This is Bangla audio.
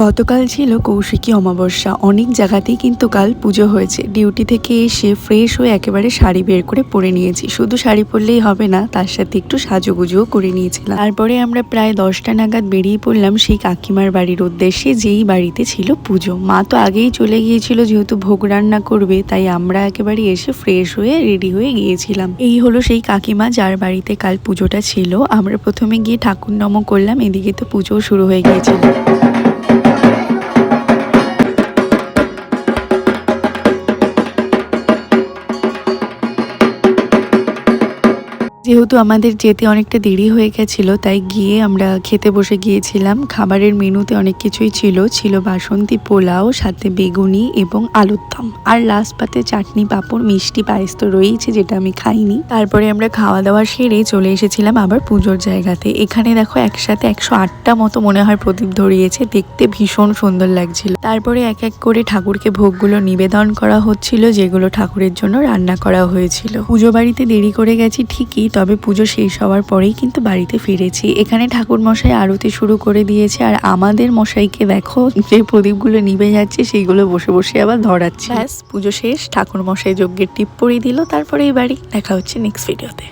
গতকাল ছিল কৌশিকী অমাবস্যা। অনেক জায়গাতেই কিন্তু কাল পুজো হয়েছে। ডিউটি থেকে এসে ফ্রেশ হয়ে একেবারে শাড়ি বের করে পরে নিয়েছি। শুধু শাড়ি পরলেই হবে না, তার সাথে একটু সাজুগুজুও করে নিয়েছিলাম। তারপরে আমরা প্রায় 10টা নাগাদ বেরিয়ে পড়লাম সেই কাকিমার বাড়ির উদ্দেশ্যে, যেই বাড়িতে ছিল পুজো। মা তো আগেই চলে গিয়েছিল, যেহেতু ভোগ রান্না করবে, তাই আমরা একেবারে এসে ফ্রেশ হয়ে রেডি হয়ে গিয়েছিলাম। এই হলো সেই কাকিমা যার বাড়িতে কাল পুজোটা ছিল। আমরা প্রথমে গিয়ে ঠাকুর নম করলাম, এদিকে তো পুজো শুরু হয়ে গিয়েছিল। যেহেতু আমাদের যেতে অনেকটা দেরি হয়ে গেছিল, তাই গিয়ে আমরা খেতে বসে গিয়েছিলাম। খাবারের মেনুতে অনেক কিছুই ছিল বাসন্তী পোলাও, সাথে বেগুনি এবং আলুর দম, আর লাস্ট পাতে চাটনি, পাঁপড়, মিষ্টি, পায়েস তো রয়েছে, যেটা আমি খাইনি। তারপরে আমরা খাওয়া দাওয়া সেরে চলে এসেছিলাম আবার পুজোর জায়গাতে। এখানে দেখো একসাথে 108টা মতো মনে হয় প্রদীপ ধরিয়েছে, দেখতে ভীষণ সুন্দর লাগছিল। তারপরে এক এক করে ঠাকুরকে ভোগগুলো নিবেদন করা হচ্ছিল, যেগুলো ঠাকুরের জন্য রান্না করা হয়েছিল। পুজো বাড়িতে দেরি করে গেছি ঠিকই, তবে পুজো শেষ হওয়ার পরেই কিন্তু বাড়িতে ফিরেছি। এখানে ঠাকুর মশাই আরতি শুরু করে দিয়েছে, আর আমাদের মশাইকে দেখো যে প্রদীপগুলো নিভে যাচ্ছে সেইগুলো বসে বসে আবার ধরাচ্ছে। ব্যাস পুজো শেষ, ঠাকুর মশাই যজ্ঞের টিপ পরিয়ে দিল, তারপরেই বাড়ি। দেখা হচ্ছে নেক্সট ভিডিওতে।